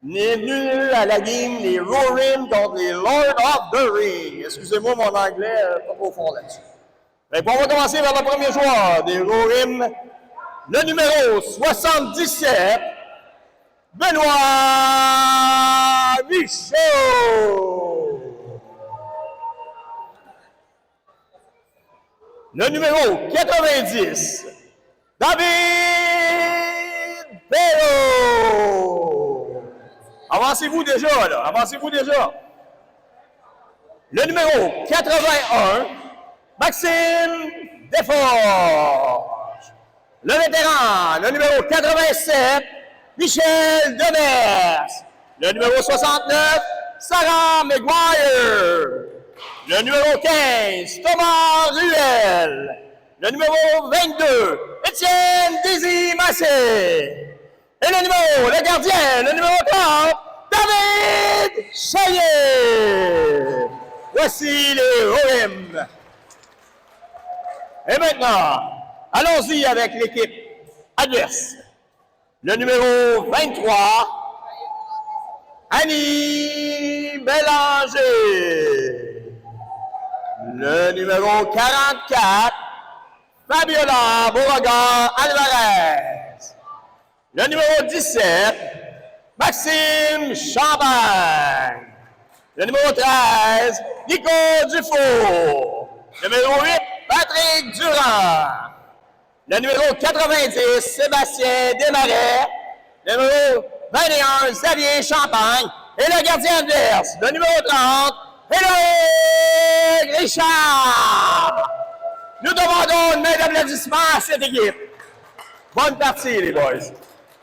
Bienvenue à la game les Roaring contre les Lord of the Ring. Excusez-moi mon anglais, pas trop fort là-dessus. On va commencer par le premier joueur des Roaring, le numéro 77, Benoît Michaud. Le numéro 90, David Perrault. Avancez-vous déjà, là. Avancez-vous déjà. Le numéro 81, Maxime Desforges. Le vétéran, le numéro 87, Michel Demers. Le numéro 69, Sarah McGuire. Le numéro 15, Thomas Ruel. Le numéro 22, Étienne Désy-Massé. Et le gardien, le numéro 30, David Chaillet. Voici les OM. Et maintenant, allons-y avec l'équipe adverse. Le numéro 23, Annie Bélanger. Le numéro 44, Fabiola Beauregard-Alvarez. Le numéro 17, Maxime Champagne. Le numéro 13, Nico Dufour. Le numéro 8, Patrick Durand. Le numéro 90, Sébastien Desmarais. Le numéro 21, Xavier Champagne. Et le gardien adverse, le numéro 30, Éric Richard. Nous demandons une main d'applaudissement à cette équipe. Bonne partie, les boys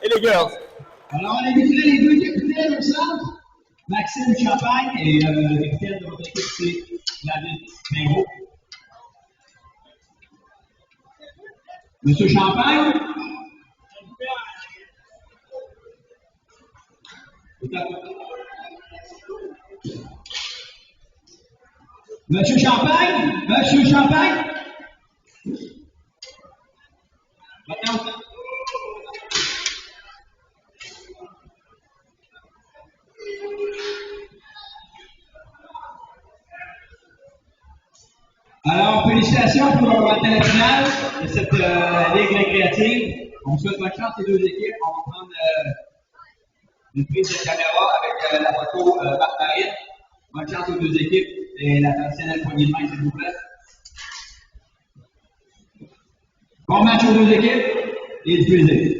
et les girls. Alors, on inviterait les deux capitaines au centre. Maxime Champagne et le capitaine de votre équipe, c'est David Perrault. Monsieur Champagne. Monsieur Champagne. Monsieur Champagne. Maintenant. Alors, félicitations pour l'atteinte finale de cette ligue récréative. On souhaite bonne chance aux deux équipes. On va prendre une prise de caméra avec la photo Marc-Marine. Bonne chance aux deux équipes et la traditionnelle poignée de main, s'il vous plaît. Bon match aux deux équipes et du plaisir.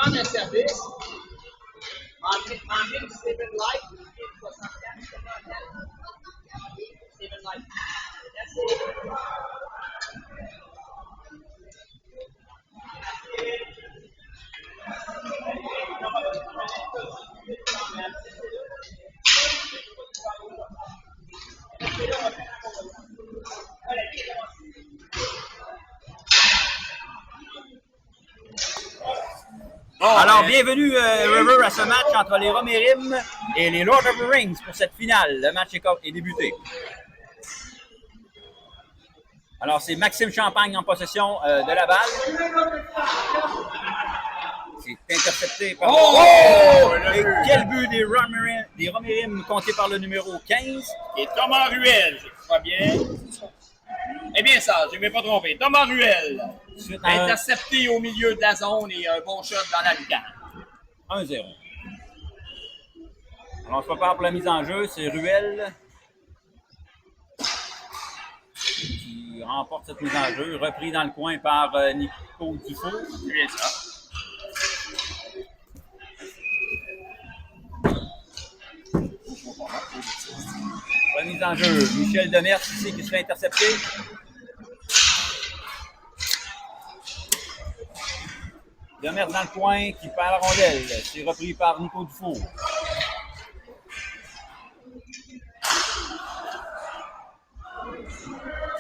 prendre un service. Manger du Steven Light, 64, Steven Light. Alors, bienvenue River à ce match entre les Romérim et les Lord of the Rings pour cette finale. Le match est débuté. Alors, c'est Maxime Champagne en possession de la balle. C'est intercepté par... Et quel but des Romérim compté par le numéro 15. Et Thomas Ruel, je crois bien. Eh bien ça, je ne vais pas tromper. Thomas Ruel, intercepté au milieu de la zone et un bon shot dans la lucarne. 1-0. Alors, on se prépare pour la mise en jeu. C'est Ruel qui remporte cette mise en jeu. Repris dans le coin par Nico Dufault. C'est bien ça. Remise en jeu. Michel Demers ici qui se fait intercepter. Demers dans le coin qui perd la rondelle. C'est repris par Nico Dufault.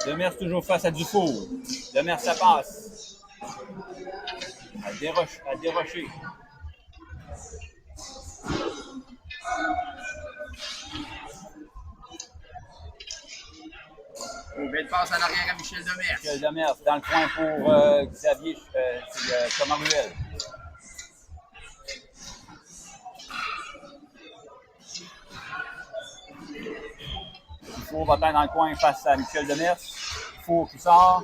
Demers toujours face à Dufault. Demers ça passe. À dérocher. Belle passe en arrière à Michel Demers. Michel Demers dans le coin pour Xavier, c'est Thomas Ruel. Dufault va être dans le coin face à Michel Demers. Dufault qui sort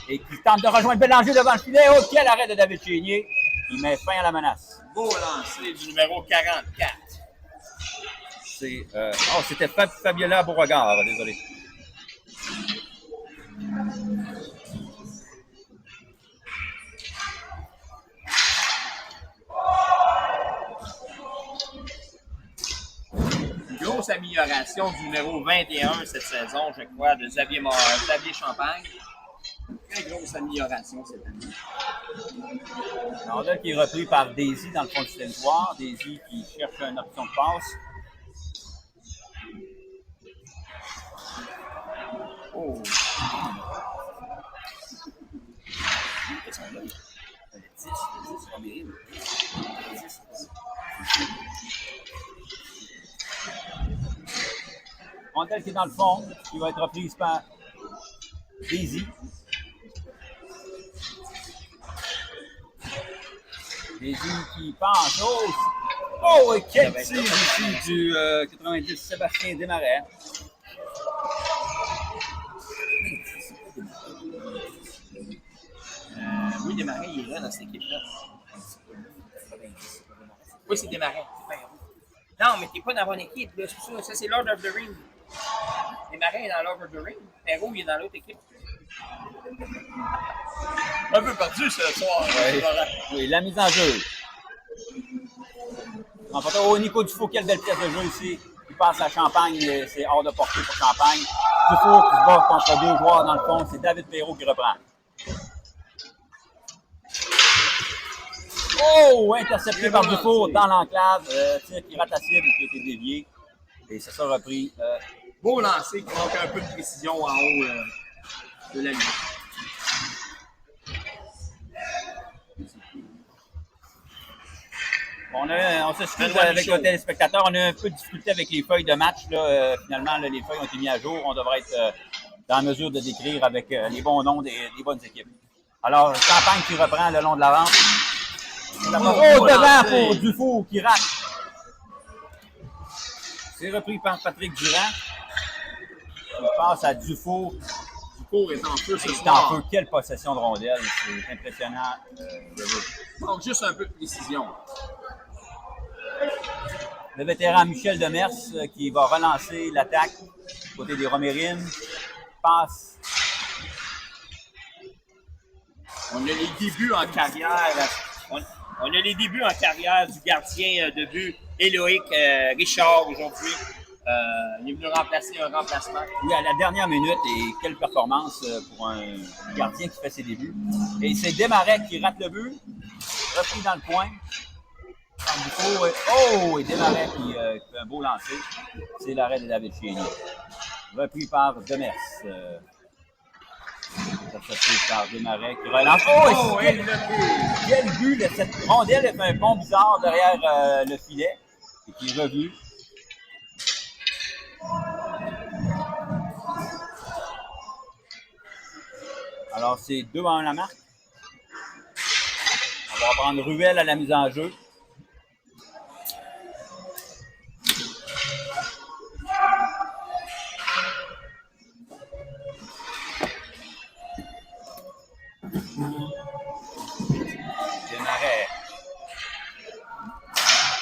et qui tente de rejoindre Bélanger devant le filet. Oh, quel arrêt de David Chénier. Il met fin à la menace. Beau lancer du numéro 44. C'était Fabiola Beauregard, désolé. Grosse amélioration du numéro 21 cette saison, je crois, de Xavier Champagne. Très grosse amélioration cette année. Alors là, qui est repris par Daisy dans le fond du territoire. Daisy qui cherche une option de passe. Oh! Rondelle qui est dans le fond, qui va être reprise par Daisy. Daisy qui passe. Oh, et quel tir ici du 90 Sébastien Desmarais. Oui, Desmarais, il est là dans cette équipe-là. Oui, c'est Desmarais. Non, mais t'es pas dans la bonne équipe. Là. Ça, c'est Lord of the Ring. Desmarais est dans Lord of the Ring. Perrault, il est dans l'autre équipe. Un peu perdu ce soir. Oui, la mise en jeu. Nico Dufault, quelle belle pièce de jeu ici. Il passe à Champagne, c'est hors de portée pour Champagne. Dufault qui se bat contre deux joueurs dans le fond, c'est David Perrault qui reprend. Oh, intercepté par Dufault dans l'enclave. Tir qui rate la cible qui a été dévié. Et ça sera repris. Beau lancer qui manque un peu de précision en haut de la ligne. On s'excuse avec le téléspectateur. On a un peu de difficulté avec les feuilles de match. Là. Finalement, là, les feuilles ont été mises à jour. On devrait être dans la mesure de décrire avec les bons noms des bonnes équipes. Alors, Champagne qui reprend le long de l'avant. Devant pour Dufault qui rate. C'est repris par Patrick Durand. Il passe à Dufault. Dufault est en feu ce C'est soir. en feu. Quelle possession de rondelle. C'est impressionnant. Donc, juste un peu de précision. Le vétéran Michel Demers qui va relancer l'attaque côté des Romérim. Passe. On a les débuts en carrière. On a les débuts en carrière du gardien de but Éloïc Richard aujourd'hui. Il est venu remplacer un remplacement. Oui, à la dernière minute, et quelle performance pour un gardien qui fait ses débuts. Et c'est Desmarais qui rate le but, repris dans le coin. Et Desmarais qui fait un beau lancer. C'est l'arrêt de David Chénier. Repris par Demers. Intercepté par Desmarais qui relance. Quel but! Cette rondelle a fait un pont bizarre derrière le filet et qui est revenu. Alors, c'est 2-1 la marque. On va prendre Ruel à la mise en jeu. Desmarais.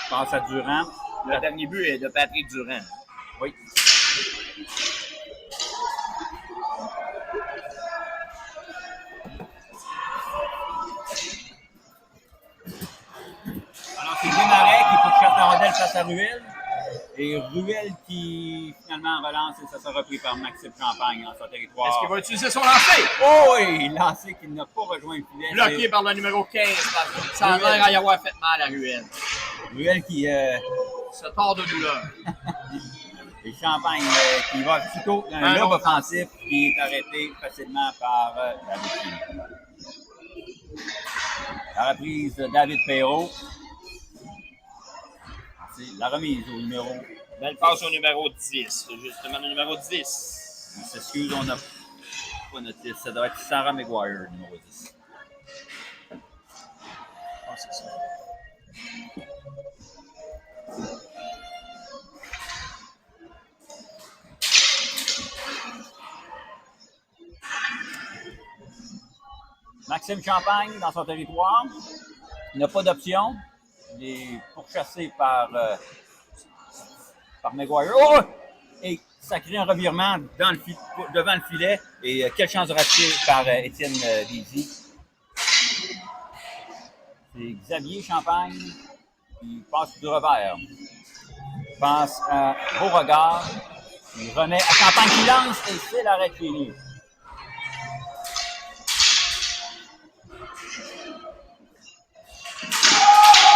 Passe à Durand. Le dernier but est de Patrick Durand. Oui. Alors, c'est Desmarais qui peut chercher la rondelle face à Ruel. Et Ruel qui finalement relance et ça sera repris par Maxime Champagne en son territoire. Est-ce qu'il va utiliser son lancer? Oh oui, lancé qui n'a pas rejoint le filet. Bloqué par le numéro 15. Ça a l'air à y avoir fait mal à Ruel. Ruel qui... Se tord de douleur. Et Champagne qui va plutôt un lob offensif qui est arrêté facilement par David. La reprise de David Perrault. C'est la remise au numéro. Belle passe au numéro 10. Justement, le numéro 10. On s'excuse, on n'a pas notre 10. Ça doit être Sarah Maguire, numéro 10. Ah, c'est ça. Maxime Champagne dans son territoire. Il n'a pas d'option. Il est pourchassé par Maguire. Oh! Et ça crée un revirement devant le filet. Et quelle chance de rater par Étienne Dézy. C'est Xavier Champagne qui passe du revers. Il passe à Beauregard. Il remet à Champagne qui lance et c'est l'arrêt de Chénier.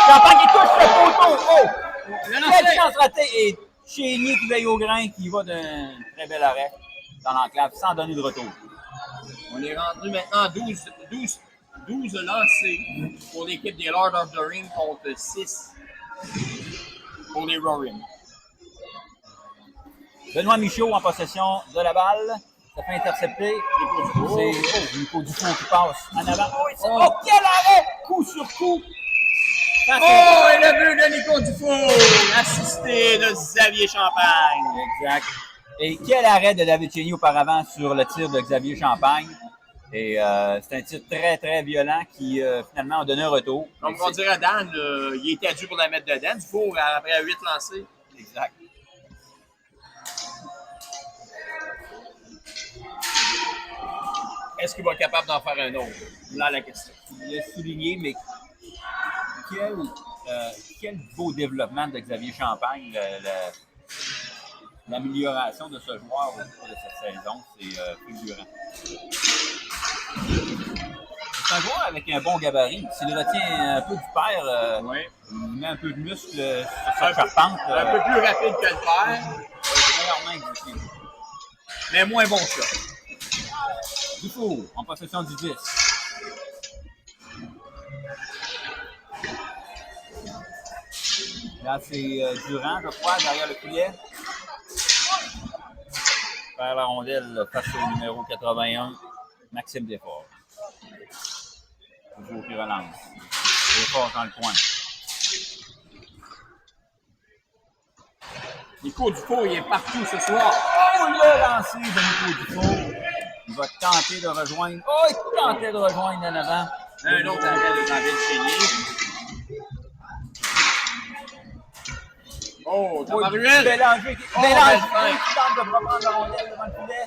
Champagne qui touche le poteau. Oh! Quelle chance ratée et Chénier qui veille au grain qui va d'un très bel arrêt dans l'enclave sans donner de retour. On est rendu maintenant 12 lancés pour l'équipe des Lord of the Ring contre 6 pour les Roaring. Benoît Michaud en possession de la balle. Ça fait intercepter. C'est Nico Dufour qui passe en avant. Oh, quel arrêt! Coup sur coup. Oh, et le but de Nico Dufour, assisté de Xavier Champagne. Exact. Et quel arrêt de David Chénier auparavant sur le tir de Xavier Champagne. Et c'est un tir très, très violent qui finalement a donné un retour. Comme on dirait Dan, il était dû pour la mettre dedans. Dufour, après 8 lancés. Exact. Est-ce qu'il va être capable d'en faire un autre? Là, la question. Il a souligné, mais quel beau développement de Xavier Champagne. L'amélioration de ce joueur au cours de cette saison, c'est fulgurant. C'est un joueur avec un bon gabarit. S'il retient un peu du père, il met un peu de muscle sur sa charpente. Un peu plus rapide que le père. Meilleure main que Chénier. Mais moins bon shot. Dufour, en possession du 10. Là, c'est Durand, je crois, derrière le filet. Faire la rondelle face au numéro 81, Maxime Desforges. Toujours qui relance. Desforges dans le coin. Nico Dufour, il est partout ce soir. Oh, le lancé de Nico Dufour. Il va tenter de rejoindre. Oh, il tentait de rejoindre en avant. Un autre arrêt de David Chénier. Oh, Thomas Ruel! Bélanger qui tente de reprendre la rondelle devant le filet.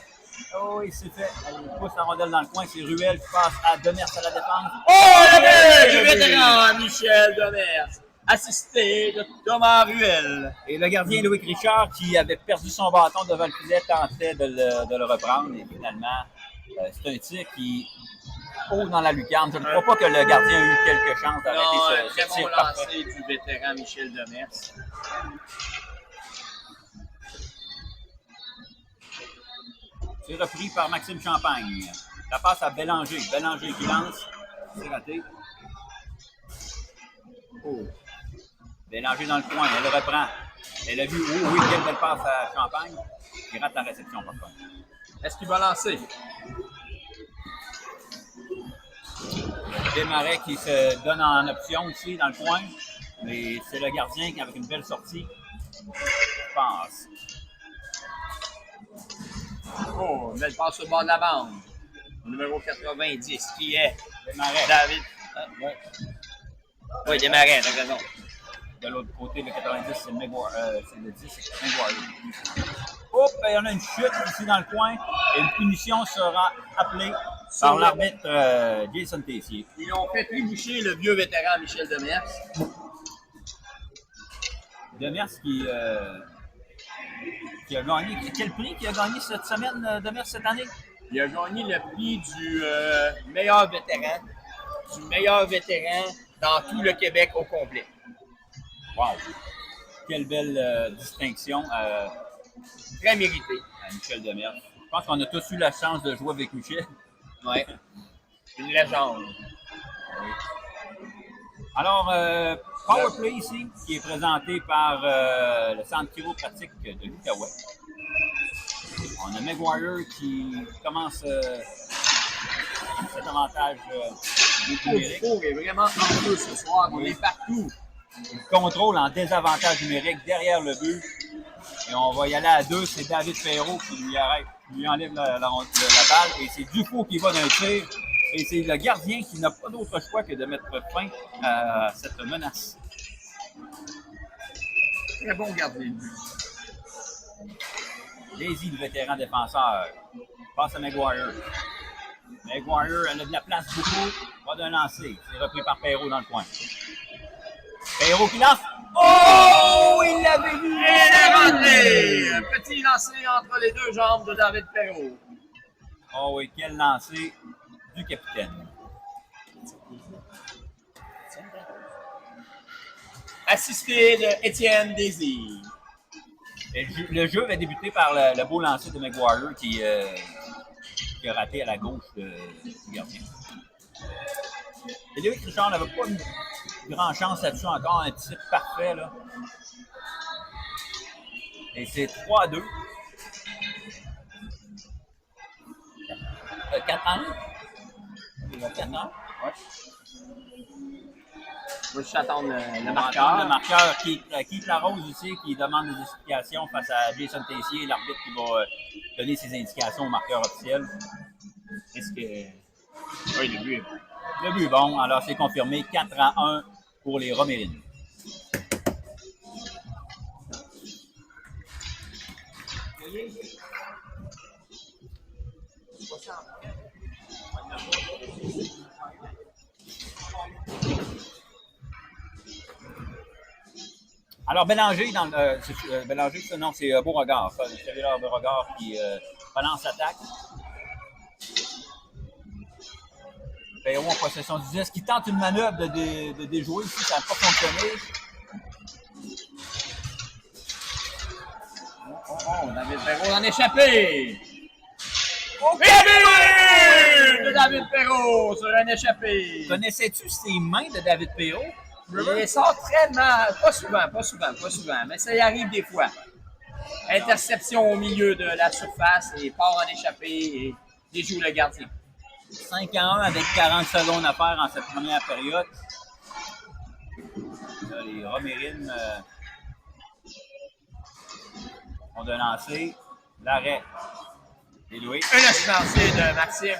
Oh, il s'est fait. Il pousse la rondelle dans le coin. C'est Ruel qui passe à Demers à la défense. Oh, le but du vétéran Michel Demers, assisté de Thomas Ruel. Et le gardien Loïc Richard, qui avait perdu son bâton devant le filet, tentait de le reprendre. Et finalement, c'est un tir qui haut dans la lucarne. Je ne crois pas que le gardien ait eu quelques chances d'arrêter Un ce très bon tir lancé parfait. du vétéran Michel Demers. C'est repris par Maxime Champagne. La passe à Bélanger. Bélanger qui lance. C'est raté. Oh. Bélanger dans le coin. Elle le reprend. Elle a vu. Oh oui, quelle belle passe à Champagne. Il rate la réception par contre. Est-ce qu'il va lancer? Desmarais qui se donne en option aussi dans le coin. Mais c'est le gardien qui, avec une belle sortie, passe. Oh, une belle passe au bord de la bande. Au numéro 90, qui est Desmarais. David. Ouais. Oui, Desmarais, t'as raison. De l'autre côté, le 90, c'est le 10, c'est Maguire. Hop, il y en a une chute ici dans le coin et une punition sera appelée par l'arbitre Jason Tessier. Ils ont fait trébucher le vieux vétéran Michel Demers. Demers qui a gagné. Quel prix qu'il a gagné cette semaine, Demers, cette année? Il a gagné le prix du meilleur vétéran. Du meilleur vétéran dans tout le Québec au complet. Wow! Quelle belle distinction Très mérité. à Michel Demers. Je pense qu'on a tous eu la chance de jouer avec Michel. Ouais. Une légende. Alors, Powerplay ici, qui est présenté par le Centre chiropratique de l'Outaouais. On a Maguire qui commence cet avantage numérique. Le est vraiment en feu ce soir. On est partout. Il contrôle en désavantage numérique derrière le but. Et on va y aller à deux. C'est David Perrault qui lui enlève la balle. Et c'est Dufault qui va d'un tir. Et c'est le gardien qui n'a pas d'autre choix que de mettre fin à cette menace. Très bon gardien de but. Daisy, le vétéran défenseur, passe à Maguire. Maguire, elle a de la place beaucoup. Va d'un lancer. C'est repris par Perrault dans le coin. Perrault qui lance. Oh! Il l'avait vu! Et il est rentré! Un petit lancer entre les deux jambes de David Perrault. Oh oui, quel lancer du capitaine. Assisté de Étienne Désir. Et le jeu va débuter par le beau lancer de Maguire qui a raté à la gauche du gardien. Et Loïc Richard n'avait pas une grande chance là-dessus encore, un tir parfait là. Et c'est 3-2. 4 ans. 4 ans. Ouais. Moi, je t'attends le Le marqueur. marqueur Keith Larose ici qui demande des explications face à Jason Tessier, l'arbitre qui va donner ses indications au marqueur officiel. Est-ce que. Oui, le but est bon. Le but est bon, alors c'est confirmé 4-1 pour les Romérines. Alors, Bélanger, Bélanger, non, c'est Beauregard. C'est Beauregard qui relance l'attaque. Perrault en possession du disque, qui tente une manœuvre de déjouer ici, ça n'a pas fonctionné. Oh, David Perrault en échappé! Oh, but de David Perrault sur un échappé! Connaissais-tu ces mains de David Perrault? Il sort très mal, pas souvent, mais ça y arrive des fois. Interception au milieu de la surface et part en échappé et déjoue le gardien. 5-1 avec 40 secondes à faire en cette première période. Là, les Romérines ont de lancer. L'arrêt. Déloué. Un lancé de Maxime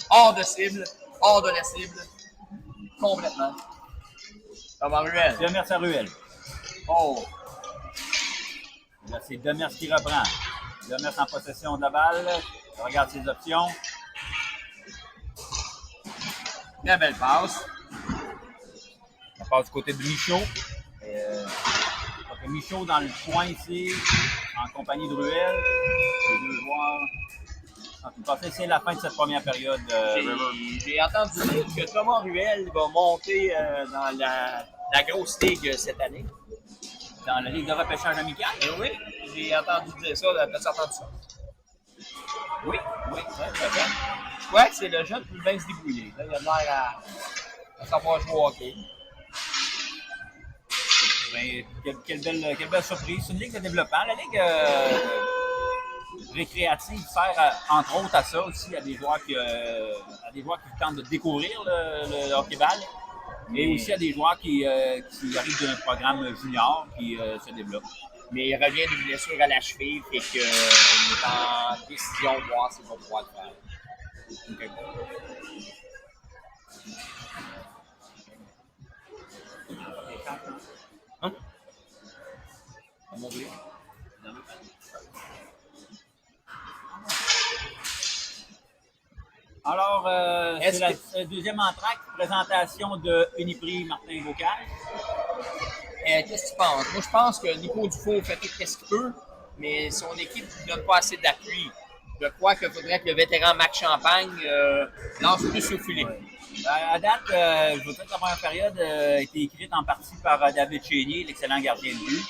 hors de cible, hors de la cible, complètement. Thomas Ruel. Demers à Ruel. Oh, Là, c'est Demers qui reprend. Demers en possession de la balle. On regarde ses options. Très belle passe. On passe du côté de Michaud. Michaud dans le coin ici, en compagnie de Ruel. Les deux joueurs. Vous pensez que c'est la fin de cette première période? J'ai entendu dire que Thomas Ruel va monter dans la grosse ligue cette année. Dans la Ligue de repêchage amical? Oui, j'ai entendu dire ça. T'as-tu entendu ça? Oui, peut-être. Je crois que c'est le jeune qui peut bien se débrouiller. Là, il a l'air à savoir jouer au hockey. Ben, quelle belle surprise. C'est une ligue de développement. La ligue récréative sert entre autres à ça aussi, à des joueurs qui tentent de découvrir le hockey-ball. Et aussi à des joueurs qui arrivent d'un programme junior qui se développe. Mais il revient d'une blessure à la cheville et qu'il est en décision de voir s'il va pouvoir le faire. Okay. Hein? Alors, c'est la deuxième entracte, présentation de Uniprix Martin Bocage. Qu'est-ce que tu penses? Moi, je pense que Nico Dufault fait tout ce qu'il peut, mais son équipe ne donne pas assez d'appui. Je crois qu'il faudrait que le vétéran Max Champagne lance plus au filet. À date, je veux dire que la première période a été écrite en partie par David Chénier, l'excellent gardien de but.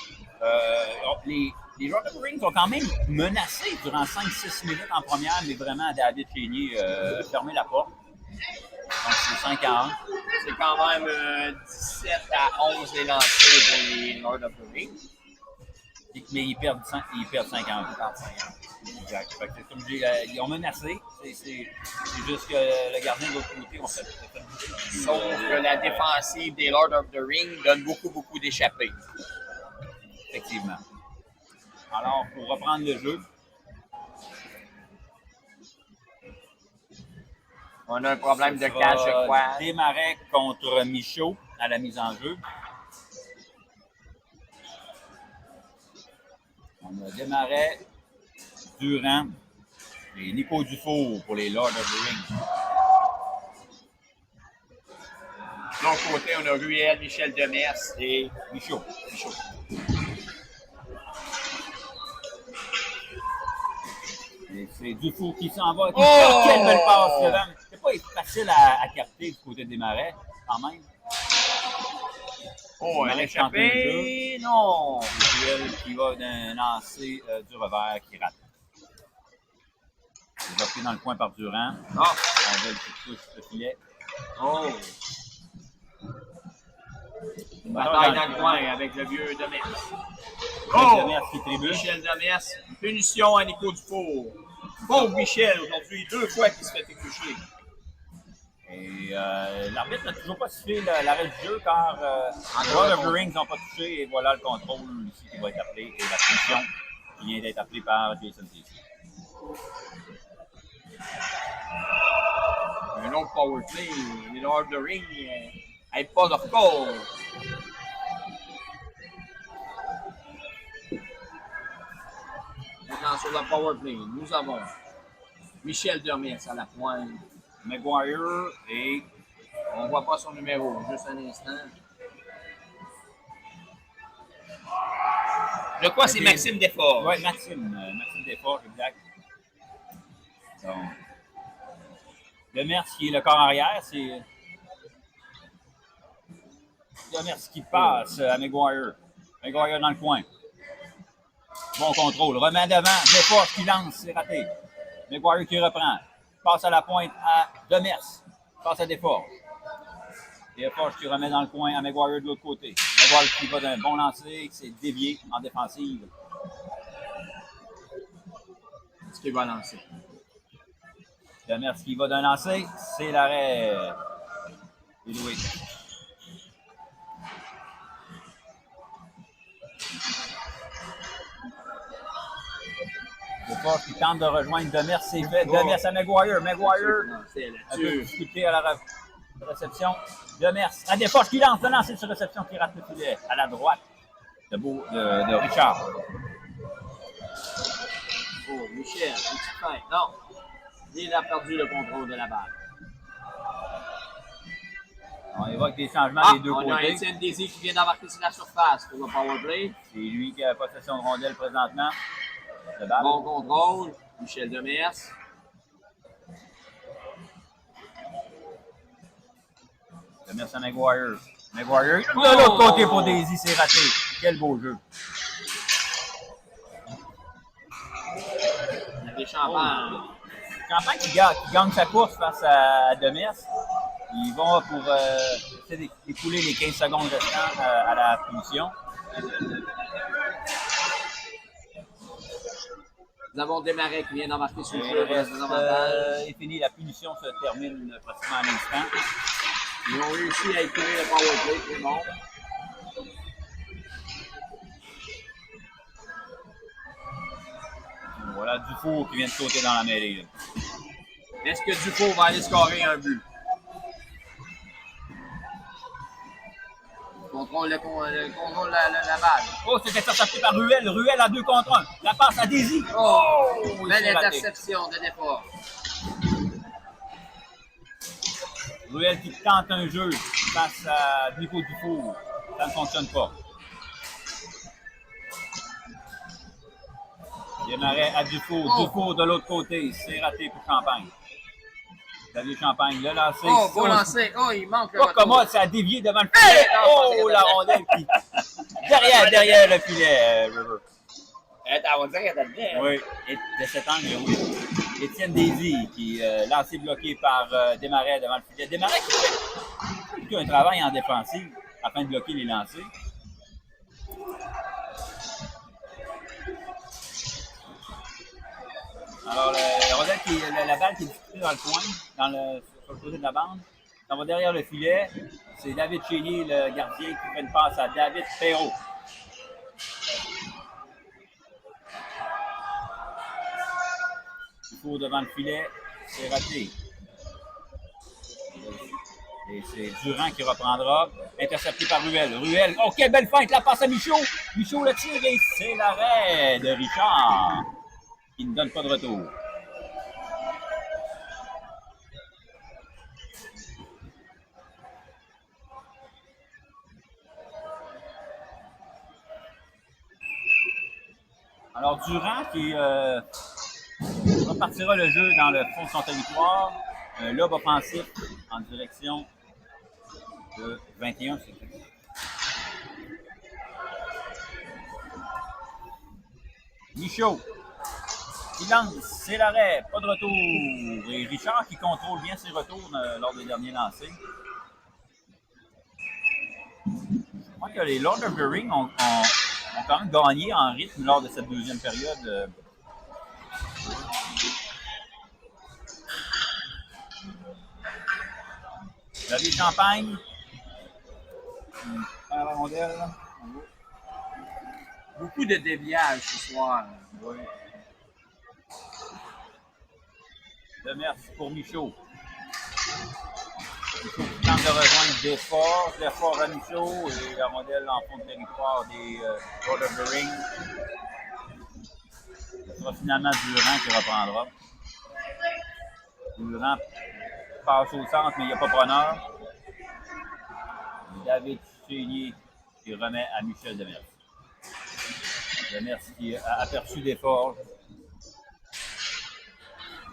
Les joueurs de Ring ont quand même menacé durant 5-6 minutes en première, mais vraiment David Chénier a fermé la porte. Donc c'est 5-1. C'est quand même 17-11 les lancers pour les Lord of the Ring. Mais ils perdent 5-1. Exact. Fait que comme je dis, ils ont menacé. C'est juste que le gardien de l'autre côté, on fait Sauf que la défensive des Lord of the Ring donne beaucoup d'échappées. Effectivement. Alors, pour reprendre le jeu. On a un problème de cash, je crois. Desmarais contre Michaud à la mise en jeu. On a Desmarais, Durand et Nico Dufault pour les Lord of the Ring. De l'autre côté, on a Ruel, Michel Demers et Michaud. Et c'est Dufault qui s'en va. Oh! Quelle belle passe devant. C'est pas facile à capter du côté des Marais, quand même. Oh, elle a échappé. Non! Ruel qui va d'un lancer du revers qui rate. Il est pris dans le coin par Durand. Oh! Avec qui touche le filet. Oh! Une bataille dans le coin avec le vieux Demers. Demers qui trébuche. Michel Demers. Punition à Nico Dufault. Pauvre Michel, aujourd'hui, 2 fois qu'il se fait éplucher. Et l'arbitre n'a toujours pas sifflé l'arrêt du jeu car les Lord of the Rings n'ont pas touché et voilà le contrôle ici qui va être appelé et la punition qui vient d'être appelée par Jason Casey. Un autre power play. Les Lord of the Ring n'aident pas leur call. Maintenant, sur la power play, nous avons Michel Demers à la pointe. Maguire et On ne voit pas son numéro, juste un instant. Je crois que c'est Maxime Desforges. Oui, Maxime Desforges, exact. Donc, Demers qui est le corps arrière, c'est Demers qui passe à Maguire. Maguire dans le coin. Bon contrôle. Remet devant. Desforges qui lance, c'est raté. Maguire qui reprend. Passe à la pointe à Demers. Passe à Desforges. Desforges qui remet dans le coin à Maguire de l'autre côté. Maguire qui va d'un bon lancer, qui s'est dévié en défensive. Est-ce qu'il va lancer? Demers qui va d'un lancer, c'est l'arrêt. Et Louis. Desforges qui tente de rejoindre Demers, c'est fait. Demers à Maguire. Maguire a peu de difficulté à la réception. Demers à Desforges qui lance le lancer sur réception qui rate le filet à la droite de Richard. Oh, Michel, un petit fin. Non. Il a perdu le contrôle de la balle. On évoque des changements Ah, des deux on a côtés. Étienne Désir qui vient d'embarquer sur la surface pour le powerplay. C'est lui qui a la possession de rondelle présentement. De balle. Bon contrôle. Michel Demers. Demers à Maguire. Maguire. De l'autre côté pour Daisy, c'est raté. Quel beau jeu. Il y avait Champagne. Champagne qui gagne sa course face à Demers. Ils vont pour essayer d'écouler les 15 secondes restantes à la punition. Nous avons Desmarais qui vient d'embarquer sur le Le jeu. reste Avantages. est fini. La punition se termine pratiquement à l'instant. Ils ont réussi à écouler le powerplay. C'est bon. Voilà Dufour qui vient de sauter dans la mêlée. Là. Est-ce que Dufour va aller scorer un but? Contrôle la balle. Oh, c'était intercepté par Ruel. Ruel à 2 contre 1. La passe à Daisy. Oh! Belle c'est raté. interception de départ. Ruel qui tente un jeu face à Nico Dufour. Ça ne fonctionne pas. Desmarais à Dufour. Oh. Dufour de l'autre côté. C'est raté pour Champagne. Xavier Champagne l'a lancé. Oh, beau lancer. Oh, il manque le Oh, retour. comment ça a dévié devant le filet. Hey! Oh, la rondelle qui... Derrière le filet, River. On dirait qu'elle était dedans. Oui, et de cet angle, oui. Étienne Daisy qui lancé bloqué par Desmarais devant le filet. Desmarais qui fait plutôt un travail en défensive afin de bloquer les lancers. Alors, la balle qui est disputée dans le coin, sur le côté de la bande. Ça va derrière le filet. C'est David Chénier, le gardien, qui fait une passe à David Perrault. Il faut devant le filet, c'est raté. Et c'est Durand qui reprendra. Intercepté par Ruel. Ruel, oh quelle belle feinte, la passe à Michaud. Michaud le tire et c'est l'arrêt de Richard qui ne donne pas de retour. Alors Durand qui repartira le jeu dans le fond de son territoire. Un lob offensif en direction de 21. Michaud qui lance, c'est l'arrêt, pas de retour. Et Richard qui contrôle bien ses retours lors des derniers lancers. Je crois que les Lords of the Ring ont quand même gagné en rythme lors de cette deuxième période. Xavier Champagne. La rondelle. Beaucoup de déviages ce soir. Oui. Demers pour Michaud. Michaud qui tente de rejoindre Desforges. Desforges à Michaud et la rondelle en fond de territoire des Lord of the Ring. Ce sera finalement Durand qui reprendra. Durand passe au centre, mais il n'y a pas preneur. David Chénier qui remet à Michel Demers. Demers qui a aperçu Desforges.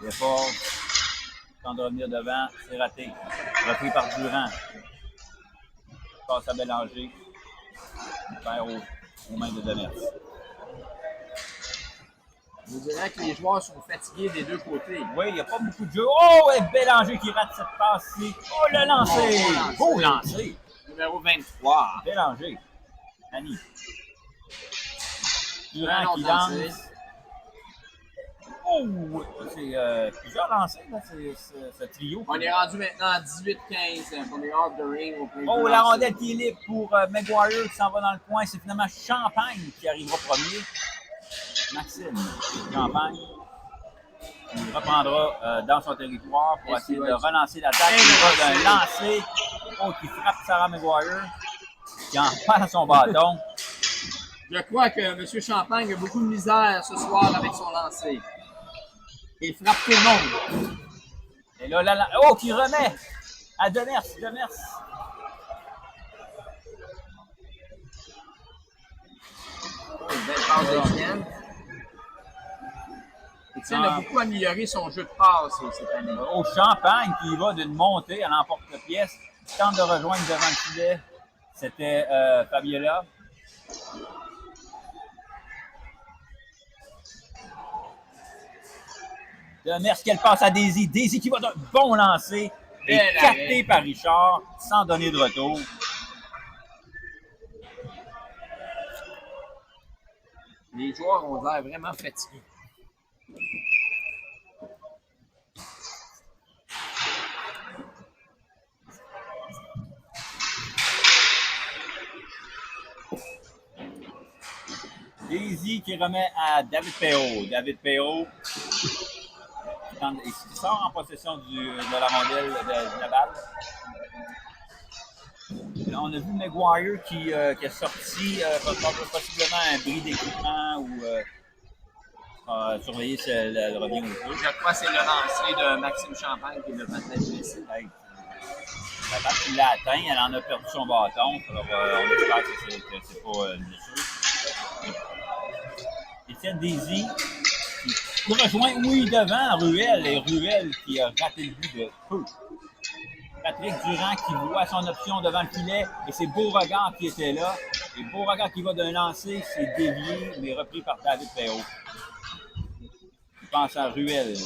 Desforges tente de revenir devant, c'est raté. Repris par Durand. Passe à Bélanger. Faire aux mains de Demers. Je dirais que les joueurs sont fatigués des deux côtés. Oui, il n'y a pas beaucoup de jeu. Oh, et Bélanger qui rate cette passe-ci. Oh, le lancer! Beau lancer! Numéro 23. Bélanger. Annie. Durand qui lance. lance. Oh, c'est plusieurs lancers, là, ce trio. On est rendu maintenant à 18-15 pour les Hors de Ring. Oh, la rondelle qui est libre pour Maguire qui s'en va dans le coin. C'est finalement Champagne qui arrivera premier. Maxime Champagne qui reprendra dans son territoire pour essayer de relancer l'attaque. Il va d'un lancer qui frappe Sarah Maguire qui en perd son bâton. Je crois que M. Champagne a beaucoup de misère ce soir avec son lancer. Il frappe tout le monde. Et là, oh, qui remet à Demers. Oh, une belle passe d'Étienne. Étienne a beaucoup amélioré son jeu de passe cette année. Au Champagne qui va d'une montée à l'emporte-pièce, qui tente de rejoindre devant le filet. C'était Fabiola. Demers qu'elle passe à Daisy. Daisy qui va d'un bon lancer. Et capté par Richard sans donner de retour. Les joueurs ont l'air vraiment fatigués. Daisy qui remet à David Perrault. David Perrault qui sort en possession de la rondelle de la balle. Là, on a vu Maguire qui a sorti possiblement un bris d'équipement ou surveiller si elle revient au jeu. Je crois que c'est le lancer de Maxime Champagne qui l'a peut-être blessé. La balle qui l'a atteint, elle en a perdu son bâton. Alors, on espère que c'est pas une blessure. Étienne Daisy qui rejoint, oui, devant Ruel, et Ruel qui a raté le but de peu. Patrick Durand qui voit son option devant le filet, et c'est Beauregard qui était là. Et Beauregard qui va d'un lancer, c'est dévié, mais repris par David Perrault. Je pense à Ruel.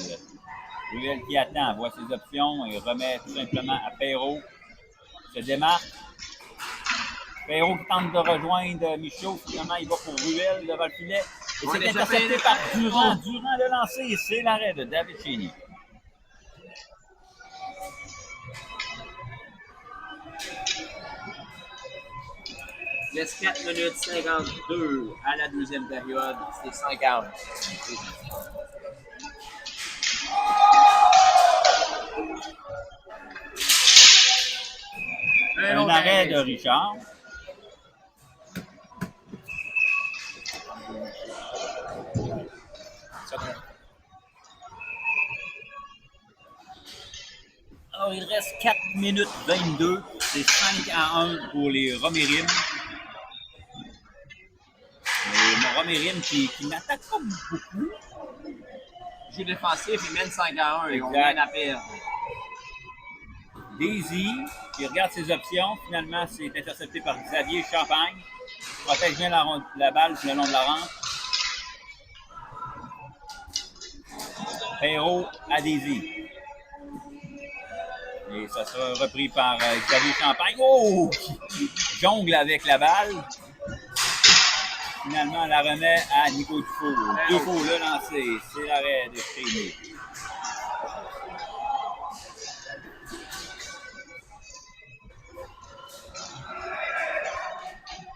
Ruel qui attend, voit ses options et remet tout simplement à Perrault. Se démarque. Perrault qui tente de rejoindre Michaud. Finalement, il va pour Ruel devant le filet. Et c'est intercepté par Durand. Durand le lancer et c'est l'arrêt de David Cheney. Il reste 4 minutes 52 à la deuxième période. C'est 50. Un arrêt de Richard. Alors, il reste 4 minutes 22. C'est 5-1 pour les Romérines. Les Romérines qui n'attaquent pas beaucoup. Jeu défensif, il mène 5-1 et on vient à perdre. Daisy, qui regarde ses options. Finalement, c'est intercepté par Xavier Champagne. Protège bien la balle le long de la rampe. Perrault à Daisy. Et ça sera repris par Xavier Champagne. Oh! Qui jongle avec la balle. Finalement, elle la remet à Nico Dufault. Dufault l'a lancé. C'est l'arrêt de Chénier.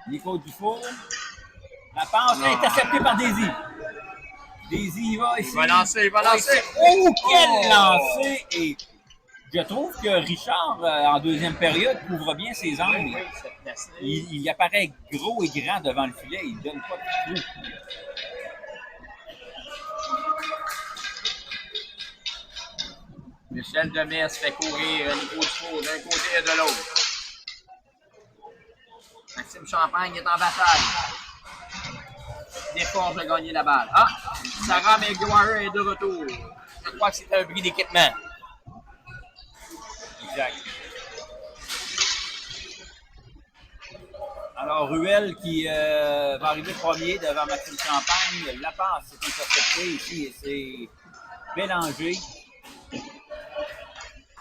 Nico Dufault. La passe est interceptée par Daisy. Daisy, il va essayer. Il va lancer. Oh, quel lancer! Et je trouve que Richard, en deuxième période, couvre bien ses angles. Il apparaît gros et grand devant le filet. Il ne donne pas de trou. Michel Demers fait courir Nico Dufault d'un côté et de l'autre. Maxime Champagne est en bataille. Déforce de gagner la balle. Ah! Sarah Maguire est de retour. Je crois que c'est un bris d'équipement. Exact. Alors, Ruel qui va arriver premier devant Maxime Champagne. La passe est interceptée ici et c'est Bélanger.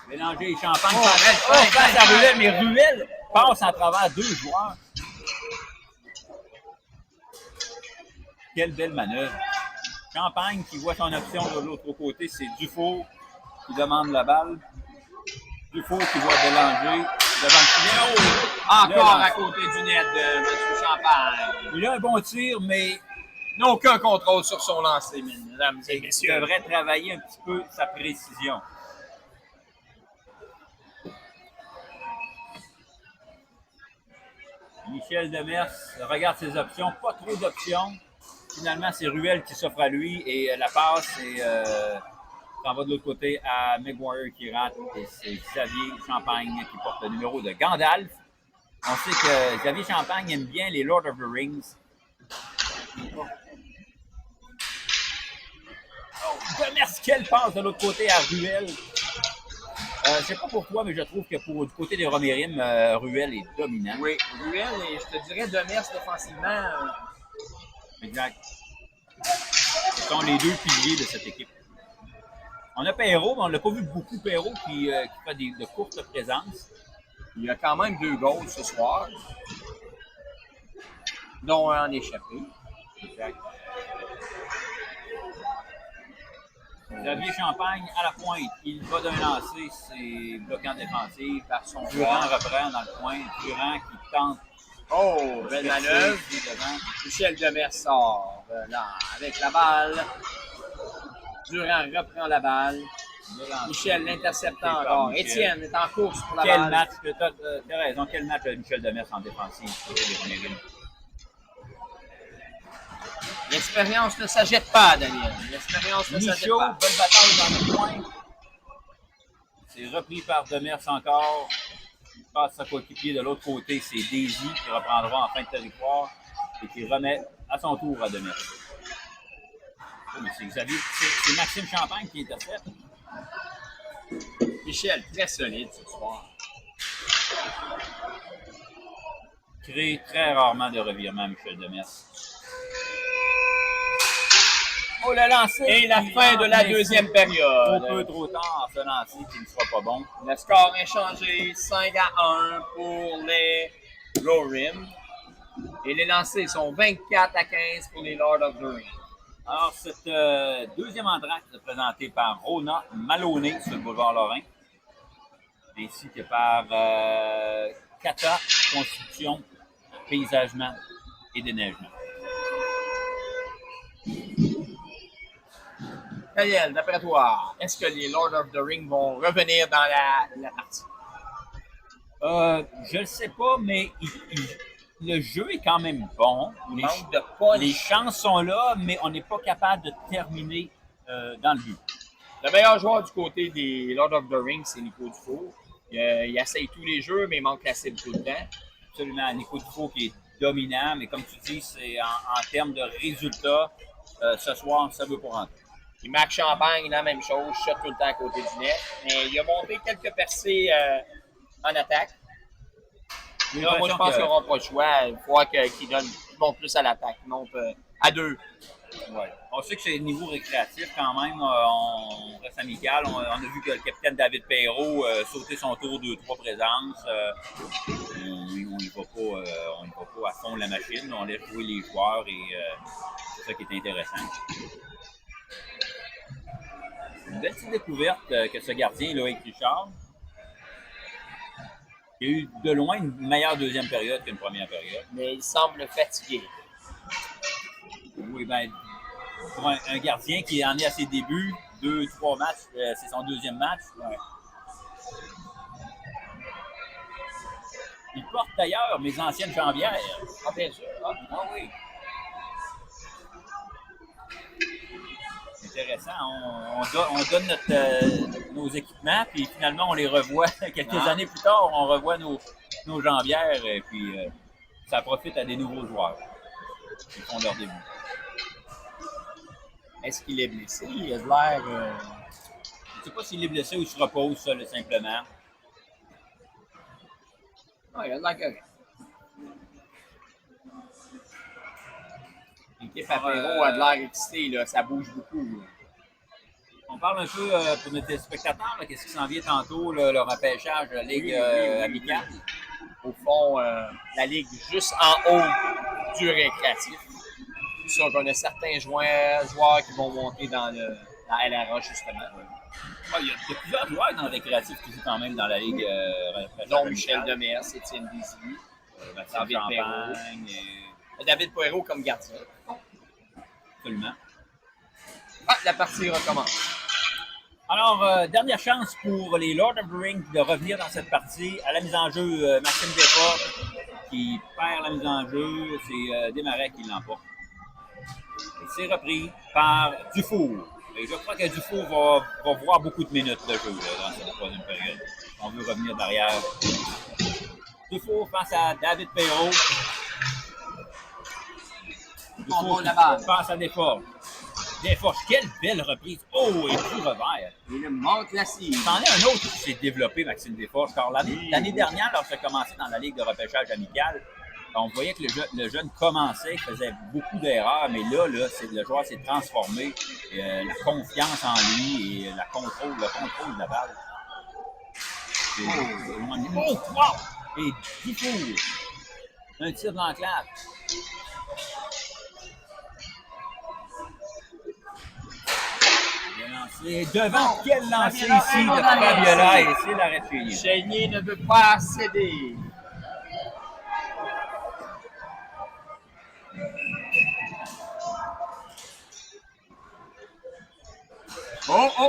Bélanger et Champagne. Face à Ruel, mais Ruel passe à travers deux joueurs. Quelle belle manœuvre. Champagne qui voit son option de l'autre côté, c'est Dufault qui demande la balle. Dufault qui voit Bélanger devant le filet. Oh! Encore à côté du net de M. Champagne. Il a un bon tir, mais il n'a aucun contrôle sur son lancer, mesdames et messieurs. Il devrait travailler un petit peu sa précision. Michel Demers regarde ses options, pas trop d'options. Finalement, c'est Ruel qui s'offre à lui et la passe est s'en va de l'autre côté à McGuire qui rate et c'est Xavier Champagne qui porte le numéro de Gandalf. On sait que Xavier Champagne aime bien les Lord of the Rings. Demers, quelle passe de l'autre côté à Ruel. Je ne sais pas pour toi, mais je trouve que du côté des Romérimes, Ruel est dominant. Oui, Ruel, et je te dirais Demers défensivement. Exact. Ce sont les deux piliers de cette équipe. On a Perrault, mais on n'a pas vu beaucoup Perrault qui fait de courtes présences. Il y a quand même 2 goals ce soir, dont un en échappé. Exact. Xavier Champagne à la pointe. Il va d'un lancer, c'est bloquant défensif. Par son Durand reprend dans le coin. Durand qui tente. Oh, belle manœuvre. Devant. Michel Demers sort là, avec la balle. Durand reprend la balle. Michel l'intercepte encore. Michel. Étienne est en course pour la Quel balle. match, tu as raison, quel match Michel Demers en défensive pour les Romérimes. L'expérience ne s'achète pas, Daniel. L'expérience ne s'achète Michaud, pas. bonne bataille dans le coin. C'est repris par Demers encore. Il passe sa coéquipier de l'autre côté. C'est Daisy qui reprendra en fin de territoire et qui remet à son tour à Demers. Oh, mais c'est Xavier, c'est Maxime Champagne qui intercepte. Michel, très solide ce soir. Crée très rarement de revirement, Michel Demers. Oh, le lancer! Et la fin de la deuxième période. Un peu trop tard, ce lancer qui ne sera pas bon. Le score est changé 5-1 pour les Rorim. Et les lancers sont 24-15 pour les Lord of the Rings. Alors, cette deuxième entracte est présentée par Rona Maloney sur le boulevard Lorrain, ainsi que par Kata Construction, Paysagement et Déneigement. Daniel, d'après toi, est-ce que les Lord of the Rings vont revenir dans la partie? Je ne sais pas, mais le jeu est quand même bon. Manque de punch. Les chances sont là, mais on n'est pas capable de terminer dans le but. Le meilleur joueur du côté des Lord of the Rings, c'est Nico Dufour. Il essaye tous les jeux, mais il manque la cible tout le temps. Absolument. Nico Dufault qui est dominant, mais comme tu dis, c'est en termes de résultats, ce soir, ça ne veut pas rentrer. Et Max Champagne, la même chose, shot tout le temps à côté du net. Mais il a monté quelques percées en attaque. Là, moi, je pense qu'ils n'auront pas le choix. Il faut qu'ils montent plus à l'attaque. Ils montent à 2. Ouais. On sait que c'est niveau récréatif quand même. On reste amical. On a vu que le capitaine David Perrault sauter son tour 2-3 présences. On n'y va pas à fond de la machine. On laisse jouer les joueurs et c'est ça qui est intéressant. Une belle petite découverte que ce gardien, Loïc Richard, il y a eu de loin une meilleure deuxième période qu'une première période. Mais il semble fatigué. Oui, bien, pour un gardien qui en est à ses débuts, 2-3 matchs, c'est son deuxième match. Ouais. Il porte d'ailleurs mes anciennes jambières. Ah, bien sûr. Ah oui. Intéressant. On donne nos équipements, puis finalement, on les revoit quelques années plus tard. On revoit nos jambières, et puis ça profite à des nouveaux joueurs qui font leur début. Est-ce qu'il est blessé? Il a de l'air... Je ne sais pas s'il est blessé ou il se repose, ça, simplement. Non, il a de l'air correct. L'équipe à Perrault a de l'air excité, là. Ça bouge beaucoup. Là. On parle un peu pour nos téléspectateurs, qu'est-ce qui s'en vient tantôt, là, le repêchage de la Ligue amicale. Au fond, la Ligue juste en haut du récréatif. C'est sûr qu'on a certains joueurs qui vont monter dans la LRA, justement. Ah, il y a plusieurs joueurs dans le récréatif qui jouent quand même dans la Ligue. Dont Michel Demers, Étienne Désilly, David Perrault. David Perrault comme gardien. Absolument. Ah, la partie recommence. Alors, dernière chance pour les Lord of the Rings de revenir dans cette partie. À la mise en jeu, Maxime Desforges qui perd la mise en jeu. C'est Desmarais qui l'emporte. Et c'est repris par Dufour. Et je crois que Dufault va voir beaucoup de minutes de jeu là, dans cette troisième période. On veut revenir derrière. Dufault face à David Perrault. Dufault face à Desforges. Desforges, quelle belle reprise. Oh, et du revers. Il monte la cible. C'en est un autre qui s'est développé, Maxime Desforges. Car l'année dernière, lorsqu'il a commencé dans la Ligue de repêchage amical, on voyait que le jeune commençait, il faisait beaucoup d'erreurs, mais là le joueur s'est transformé. La confiance en lui et le contrôle de la balle. Oh, wow! Et Dufour, un tir de l'enclave. Devant, quel lancer ici de Fabiola, et c'est l'arrêt de Chénier. Chénier ne veut pas céder.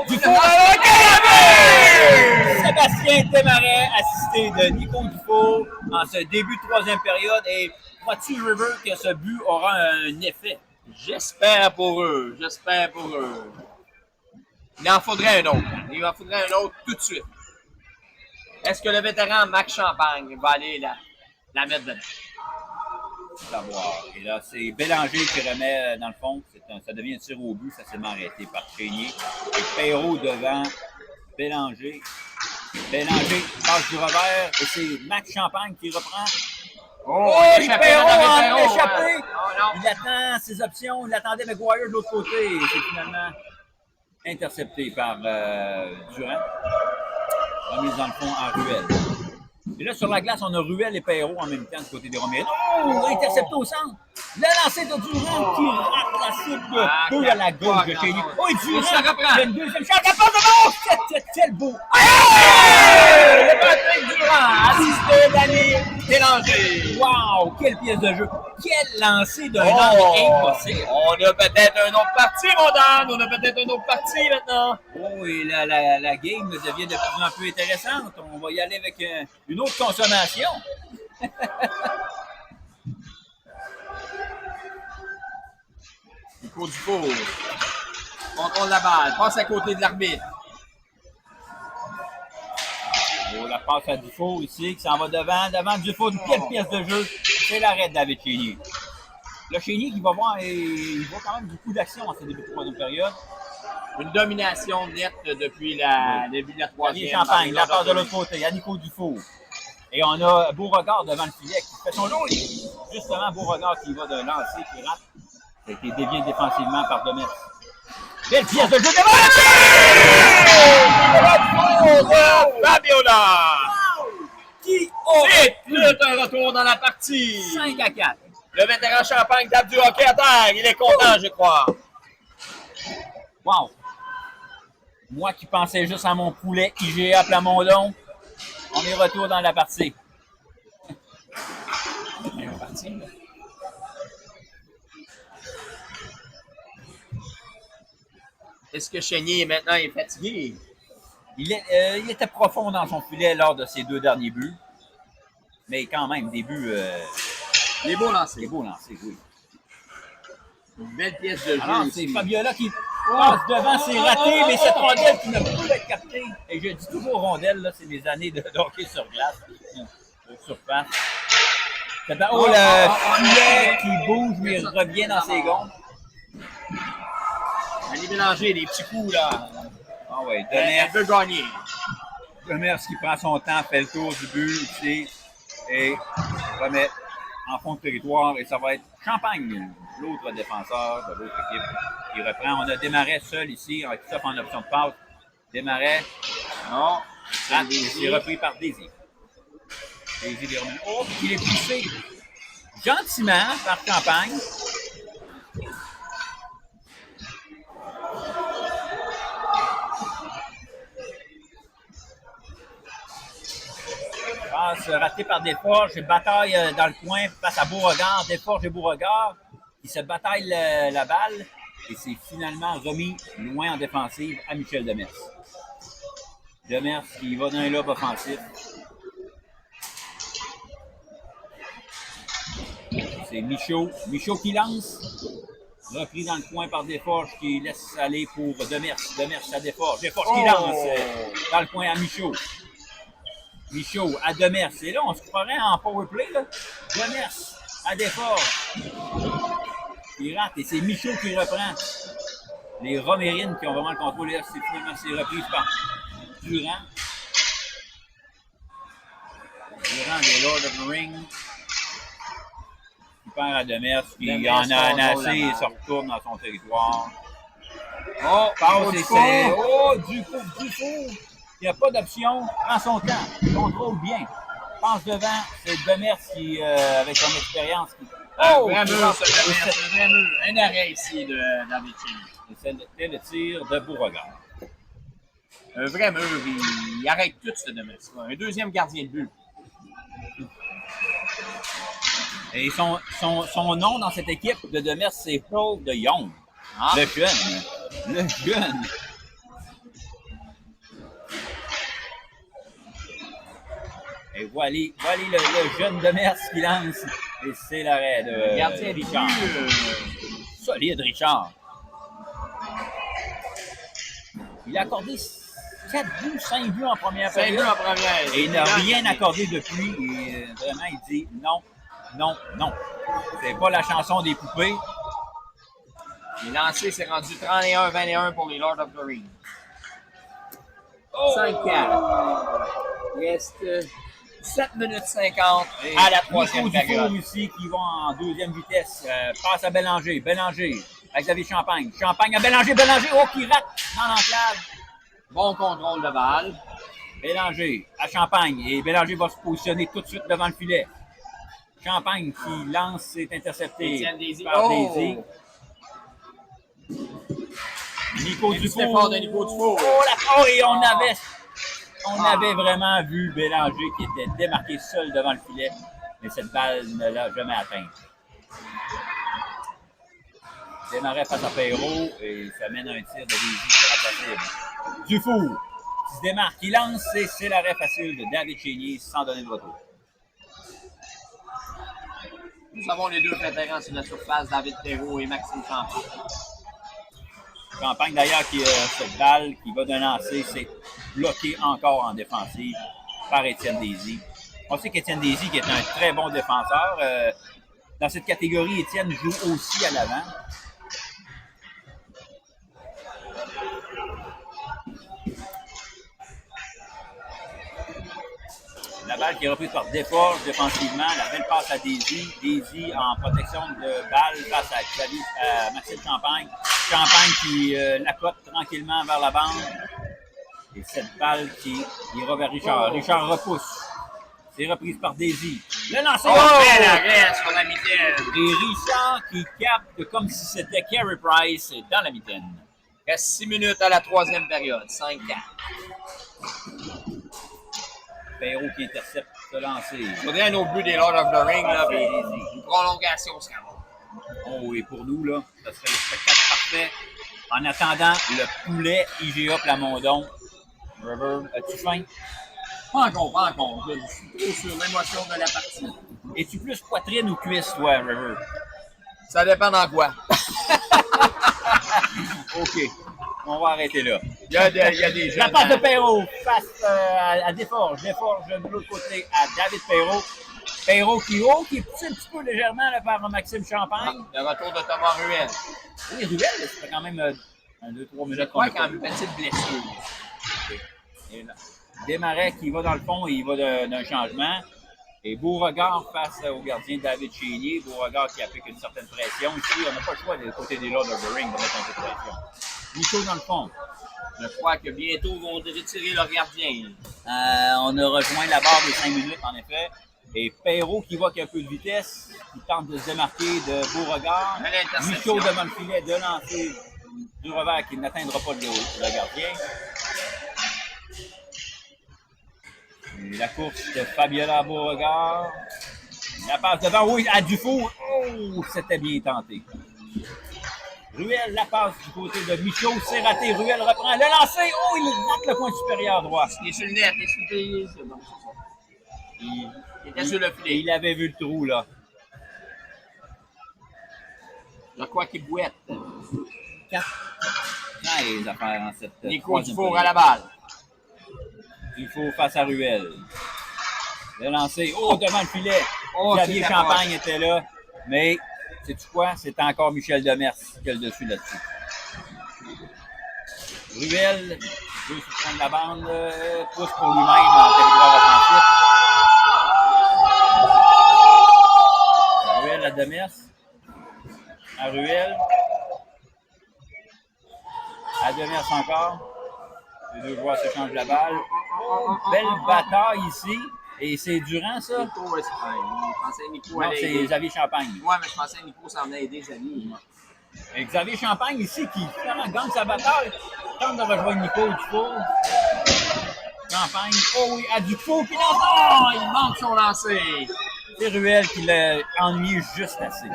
Dufour, Sébastien Desmarais, assisté de Nico Dufour en ce début de troisième période. Et crois-tu, River, que ce but aura un effet? J'espère pour eux. Il en faudrait un autre. Il en faudrait un autre tout de suite. Est-ce que le vétéran Max Champagne va aller la mettre dedans? Savoir. Et là, c'est Bélanger qui remet dans le fond. Ça devient un tir au but. Ça s'est arrêté par Chénier. Et Perrault devant Bélanger. Bélanger passe du revers. Et c'est Max Champagne qui reprend. Oh, Perrault a échappé. Ouais. Non. Il attend ses options. Il attendait McGuire de l'autre côté. Et c'est finalement intercepté par Durand. Remise dans le fond en Ruelle. Et là, sur la glace, on a Ruelle et Perrault en même temps du côté des Roméros. Oh, intercepté au centre. Le lancer de Durand qui rate la cible. Deux à la gauche de Chénier. Oh, et Durand, il y a une deuxième chance. La passe de ballon. Quel beau. Le Patrick Durand, assisté d'Annie Bélanger. Wow, quelle pièce de jeu. Quel lancer d'un angle impossible. On a peut-être un autre parti, mon Dan. On a peut-être un autre parti maintenant. Oh, et la game devient de plus en plus intéressante. On va y aller avec une autre consommation. Nico Dufour contrôle la balle, passe à côté de l'arbitre. Oh, la passe à Dufour ici, qui s'en va devant Dufour, une belle pièce de jeu. C'est l'arrêt de David Chénier. Le Chénier qui va voir, il voit quand même beaucoup d'action en ce début de troisième période. Une domination nette depuis le début de la troisième. Champagne, la passe de l'autre côté, il y a Nico Dufour. Et on a Beauregard devant le filet qui fait son lot. Justement, Beauregard qui va de lancer, qui rate. Ça a été dévié défensivement par Demers. Belle pièce de jeu devant Fabiola! Qui C'est un retour dans la partie. 5-4. Le vétéran Champagne tape du hockey à terre. Il est content, je crois. Wow! Moi qui pensais juste à mon poulet IGA Plamondon, on est retour dans la partie. Est-ce que Chénier maintenant est fatigué? Il était profond dans son filet lors de ses deux derniers buts. Mais quand même, des buts. Les beaux lancers. Les beaux lancers, oui. Une belle pièce de jeu. Alors, c'est Fabiola qui passe devant, c'est raté, mais cette rondelle qui ne peut pas être captée. Et je dis toujours rondelle, là, c'est mes années de hockey sur glace, surface. Oh, le filet qui bouge, mais il revient dans ses gonds. Annie Bélanger, des petits coups, là. Ah ouais, Elle veut gagner. Demers qui prend son temps, fait le tour du but ici, et remet en fond de territoire, et ça va être Champagne, l'autre défenseur de l'autre équipe, qui reprend. On a Desmarais seul ici, sauf en option de passe. Desmarais, non, c'est repris par Désir. Désir est remis. Oh, il est poussé gentiment par Champagne. Passe raté par Desforges, bataille dans le coin face à Beauregard. Desforges et Beauregard qui se bataillent la balle et c'est finalement remis loin en défensive à Michel Demers. Demers qui va dans un lobe offensif. C'est Michaud qui lance. Repris dans le coin par Desforges qui laisse aller pour Demers. Demers à Desforges. Desforges qui lance dans le coin à Michaud. Michaud à Demers. Et là, on se croirait en powerplay. Demers à Desforges. Il rate et c'est Michaud qui reprend. Les Romérines qui ont vraiment le contrôle. Là, c'est finalement reprise par Durand. Durand des Lord of the Ring. Il perd à Demers, puis en a assez et se retourne dans son territoire. Oh, passe et c'est. Oh, Dufour. Il n'y a pas d'option. Prend son temps. Contrôle bien. Passe devant. C'est Demers qui, avec son expérience, qui. Oh, vrai mur, ce vrai mur. Un arrêt ici de David Cheney. C'était le tir de Beauregard. Un vrai mur, il arrête tout ce Demers. Un deuxième gardien de but. Et son nom dans cette équipe de Demers, c'est Paul de Jong. Ah. Le jeune. Le jeune. Et voilà le jeune Demers qui lance. Et c'est l'arrêt de Gardien Richard. Solide Richard. Il a accordé 4 buts, 5 buts en première 5 période. buts en première. Et il n'a rien accordé depuis. Et vraiment, il dit non. C'est pas la chanson des poupées. Les lancers, c'est rendu 31-21 pour les Lord of the Rings. 5-4. Il reste 7 minutes 50 à la troisième période. Dufour ici qui vont en deuxième vitesse. Passe à Bélanger. Bélanger avec David Champagne. Champagne à Bélanger. Oh, qui rate dans l'enclave. Bon contrôle de balle. Bélanger à Champagne. Et Bélanger va se positionner tout de suite devant le filet. Champagne qui lance, c'est intercepté par Daisy. Nico Dufour. De Nico Dufour. Et on avait vraiment vu Bélanger qui était démarqué seul devant le filet, mais cette balle ne l'a jamais atteint. Démarrait face à Perrault et ça mène un tir de Daisy qui sera possible. Dufour qui se démarque, il lance et c'est l'arrêt facile de David Chénier sans donner de retour. Nous avons les deux vétérans sur la surface, David Perrault et Maxime Champagne. Champagne d'ailleurs qui a cette balle qui va d'un lancer, c'est bloqué encore en défensive par Étienne Daisy. On sait qu'Étienne Daisy qui est un très bon défenseur. Dans cette catégorie, Étienne joue aussi à l'avant. La balle qui est reprise par Desforges défensivement. La belle passe à Daisy. Daisy en protection de balle face à Maxime Champagne. Champagne qui l'accote tranquillement vers la bande. Et cette balle qui ira vers Richard. Richard repousse. C'est reprise par Daisy. Le lancer. Bel arrêt sur la mitaine. Et Richard qui capte comme si c'était Carey Price dans la mitaine. Il reste 6 minutes à la troisième période. 5-4. Perrault qui intercepte ce lancer. Il faudrait un autre but des Lord of the Ring, là, puis une prolongation, c'est bon. Oh, et pour nous, là, ça serait le spectacle parfait. En attendant, le poulet IGA Plamondon. River, as-tu faim? Pas encore. Je suis trop sur l'émotion de la partie. Es-tu plus poitrine ou cuisse, toi, River? Ça dépend dans quoi. OK. On va arrêter là. Il y a des jeunes. La passe de Perrault face à Desforges. Desforges de l'autre côté à David Perrault. Perrault qui pousse un petit peu légèrement là, par Maxime Champagne. Le retour de Thomas Ruel. Oui, Ruel, ça fait quand même 2-3 minutes. Je crois qu'il a une petite blessure. Et là, Desmarais qui va dans le fond, il va d'un changement. Et Beauregard face au gardien David Chénier. Beauregard qui applique une certaine pression. Ici, on n'a pas le choix du côté des Lord of the Ring de mettre un peu de pression. Nico dans le fond. Je crois que bientôt ils vont retirer leur gardien. On a rejoint la barre des 5 minutes, en effet. Et Perrault qui voit qu'il y a un peu de vitesse, qui tente de se démarquer de Beauregard. Michaud devant le filet de lancer du revers qui n'atteindra pas le gardien. Et la course de Fabiola Beauregard. La passe devant, oui, à Dufour. Oh, c'était bien tenté. Ruel, la passe du côté de Michaud, c'est raté. Ruel reprend le lancer. Oh, il rate le coin supérieur droit. Il est sur le net, il est sur le pays. C'est bon, c'est ça. Il était sur le filet. Il avait vu le trou, là. Je crois qu'il bouette. 4-13 à faire en cette Nico troisième Dufour période. à la balle. Dufour face à Ruel. Le lancer. Oh, devant le filet. Oh, Xavier c'est Champagne était là. Mais, sais-tu quoi? C'est encore Michel Demers qui a le dessus là-dessus. Ruel veut se prendre la bande. Pousse pour lui-même en territoire offensif. Ruel à Demers. À Ruel. À Demers encore. Les deux joueurs s'échangent la balle. Belle bataille ici. Et c'est Durand, ça? Nico, ouais, je pensais que Nico Non, allait c'est aider. Xavier Champagne. Ouais, mais je pensais que Nico s'en venait aider Xavier. Et Xavier Champagne ici, qui finalement gagne sa bataille, tente de rejoindre Nico Dufour. Champagne, oh oui, à Dufour qui lance. Oh, il manque son lancer. C'est Ruel qui l'a ennuyé juste assez.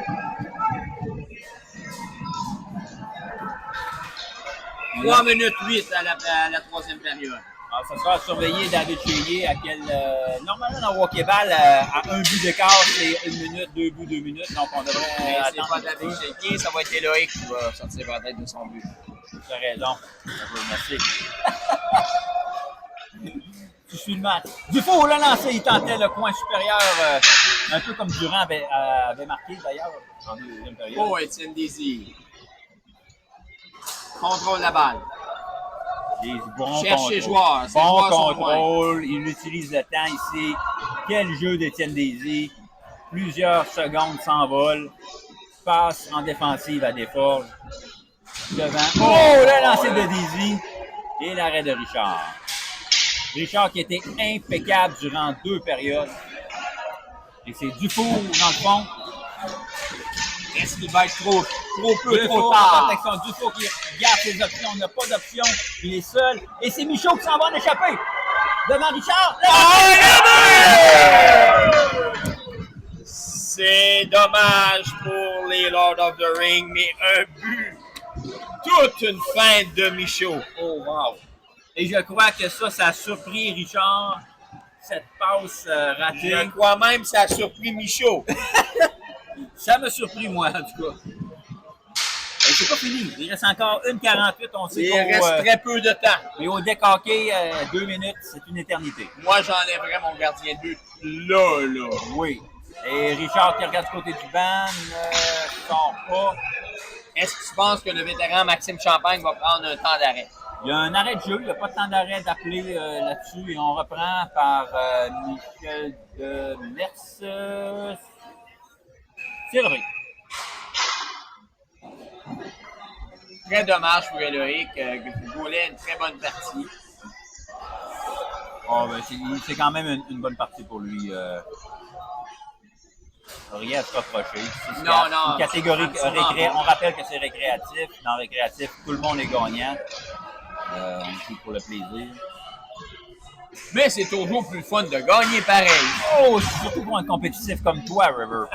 Et là, 3 minutes 8 à la troisième période. alors, ça sera surveiller David Chélier à quel. Normalement, dans Walkie-Ball, à un but d'écart, c'est 1 minute, 2 buts, 2 minutes. Donc, on devrait Mais c'est attendre. pas David Chéquier, ça va être Eloïc qui va sortir peut-être de son but. Tu as raison. Merci. Tu suis le match. Dufour l'a lancé, il tentait le coin supérieur, un peu comme Durand avait marqué d'ailleurs en deuxième période. Oh, Étienne Désir. Contrôle la balle. Des bons Cherche contrôles. ses joueurs. Ses Bon joueurs sont contrôle, il utilise le temps ici. Quel jeu d'Étienne Désy. Plusieurs secondes s'envolent. Passe en défensive à Desforges. Devant. Oh, le lancer de Désy. Et l'arrêt de Richard. Richard qui était impeccable durant 2 périodes. Et c'est Dufour dans le fond. Est-ce qu'il va être trop peu, Dufour trop en tard? protection. Dufour qui garde ses options. On n'a pas d'option. Il est seul. Et c'est Michaud qui s'en va en échapper. Devant Richard. C'est dommage pour les Lord of the Ring, mais un but. Toute une feinte de Michaud. Oh, wow. Et je crois que ça a surpris Richard. Cette passe ratée. Je crois même que ça a surpris Michaud. Ça m'a surpris, moi, en tout cas. Et c'est pas fini. Il reste encore 1:48. On sait Il qu'au, reste très peu de temps. mais au deck hockey, 2 minutes, c'est une éternité. Moi, j'enlèverais mon gardien de but là. Oui. Et Richard qui regarde du côté du banc, ne sort pas. Est-ce que tu penses que le vétéran Maxime Champagne va prendre un temps d'arrêt? Il y a un arrêt de jeu. Il n'y a pas de temps d'arrêt d'appeler là-dessus. Et on reprend par Michel de Mers. Tiré. Très dommage pour Eloïc, qui voulait une très bonne partie. Oh, ben, c'est quand même une bonne partie pour lui. Rien à se reprocher. Non. Une catégorie Absolument. on rappelle que c'est récréatif. Dans récréatif, tout le monde est gagnant. On joue pour le plaisir. Mais c'est toujours plus fun de gagner pareil. Oh, surtout pour un compétitif comme toi, River.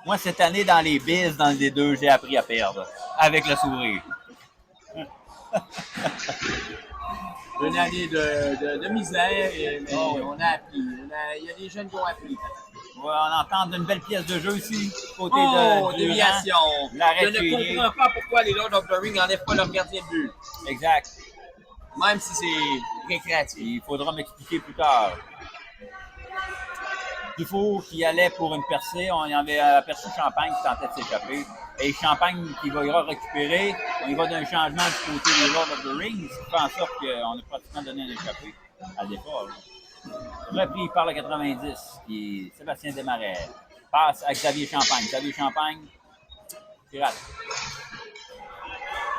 Moi, cette année, dans les biz, dans les deux, j'ai appris à perdre. Avec le sourire. Une année de misère, mais on a appris. Il y a des jeunes qui ont appris. Ouais, on entend une belle pièce de jeu ici, côté Oh, de déviation. L'arrêt Je ne Chélier. comprends pas pourquoi les Lord of the Ring n'enlèvent pas leur gardien de but. Exact. Même si c'est récréatif. Il faudra m'expliquer plus tard. Dufour qui allait pour une percée, on y avait aperçu Champagne qui tentait de s'échapper. Et Champagne qui va récupérer, on y va d'un changement du côté des Lord of the Rings, ce qui fait en sorte qu'on a pratiquement donné un échappé à départ. Repris par le 90, qui est Sébastien Desmarais. Passe à Xavier Champagne. Xavier Champagne, qui rate.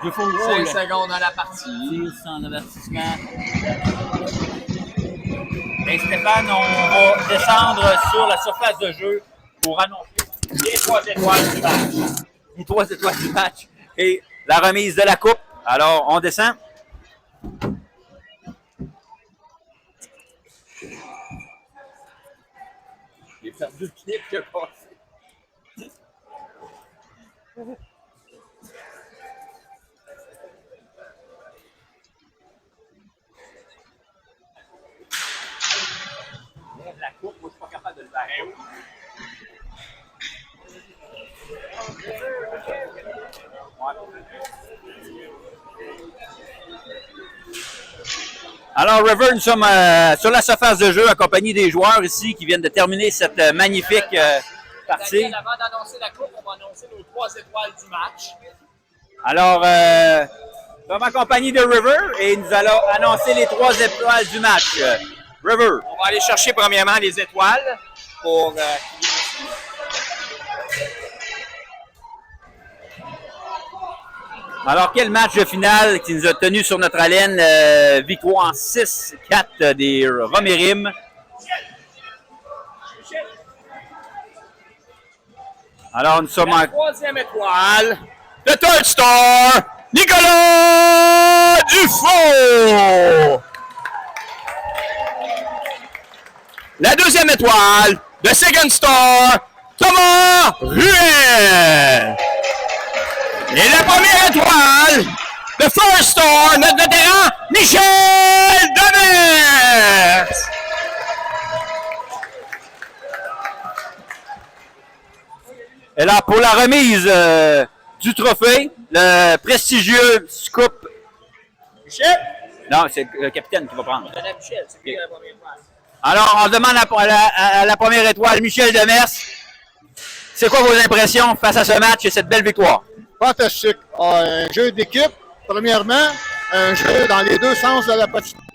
Dufour 5 secondes dans la partie. tire sans avertissement. Et Stéphane, on va descendre sur la surface de jeu pour annoncer les 3 étoiles du match. Les 3 étoiles du match et la remise de la coupe. Alors, on descend. J'ai perdu le clip qui a passé. La coupe, moi, je suis pas capable de le faire. Alors, River, nous sommes sur la surface de jeu accompagnés des joueurs ici qui viennent de terminer cette magnifique partie. Daniel, avant d'annoncer la coupe, on va annoncer nos 3 étoiles du match. Alors, nous sommes accompagnés de River et nous allons annoncer les 3 étoiles du match. River. On va aller chercher premièrement les étoiles pour... Alors, quel match de finale qui nous a tenu sur notre haleine, victoire en 6-4 des Romérim. Alors, nous sommes en... La 3e étoile. Le third star, Nicolas Dufault. La 2e étoile, le second star, Thomas Ruel. Et la première étoile, le first star, notre vétéran, Michel Demers. Et là, pour la remise du trophée, le prestigieux scoop. Michel? Non, c'est le capitaine qui va prendre. Donne à Michel, c'est lui qui a la première place. Alors, on demande à la première étoile, Michel Demers. C'est quoi vos impressions face à ce match et cette belle victoire? Fantastique. Un jeu d'équipe, premièrement, un jeu dans les deux sens de la patinoire.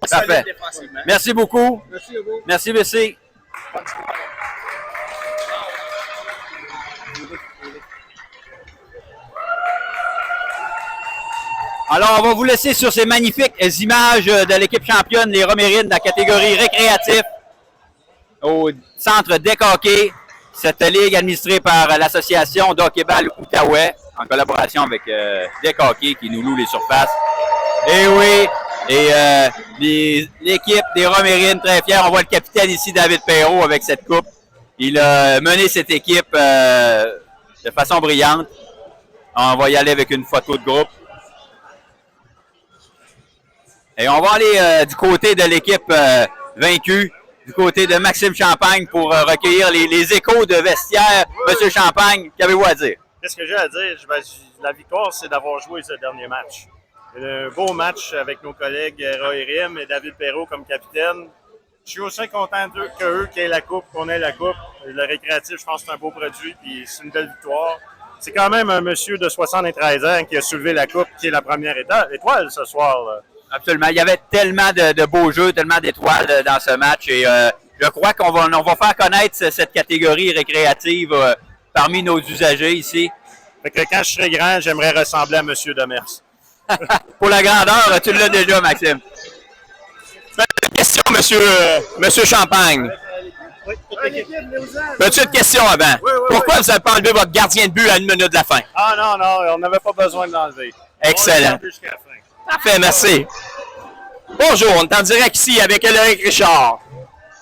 Parfait. Défensivement. Merci beaucoup. Merci à vous. Merci, BC. Alors, on va vous laisser sur ces magnifiques images de l'équipe championne, les Romérines, de la catégorie récréatif au centre Déc-Hockey. Cette ligue administrée par l'association d'hockey-ball Outaouais en collaboration avec Déc-Hockey qui nous loue les surfaces. Et oui, et l'équipe des Romérines, très fière. On voit le capitaine ici, David Perrault, avec cette coupe. Il a mené cette équipe de façon brillante. On va y aller avec une photo de groupe. Et on va aller du côté de l'équipe vaincue, du côté de Maxime Champagne pour recueillir les échos de vestiaire. Monsieur Champagne, qu'avez-vous à dire? Qu'est-ce que j'ai à dire? La victoire, c'est d'avoir joué ce dernier match. Un beau match avec nos collègues Roy Rim et David Perrault comme capitaine. Je suis aussi content qu'eux qui aient la coupe, qu'on ait la coupe. Le récréatif, je pense que c'est un beau produit, puis c'est une belle victoire. C'est quand même un monsieur de 73 ans qui a soulevé la coupe, qui est la première étoile ce soir, là. Absolument. Il y avait tellement de beaux jeux, tellement d'étoiles dans ce match. Et je crois qu'on va faire connaître cette catégorie récréative parmi nos usagers ici. Fait que quand je serai grand, j'aimerais ressembler à M. Demers. Pour la grandeur, tu l'as déjà, Maxime. Question, monsieur Champagne. Petite question avant. Oui. Pourquoi vous n'avez pas enlevé votre gardien de but à 1 minute de la fin? Ah non, on n'avait pas besoin de l'enlever. Excellent. On l'a gardé jusqu'à la fin. Parfait, merci. Bonjour, on est en direct ici avec Édéric Richard.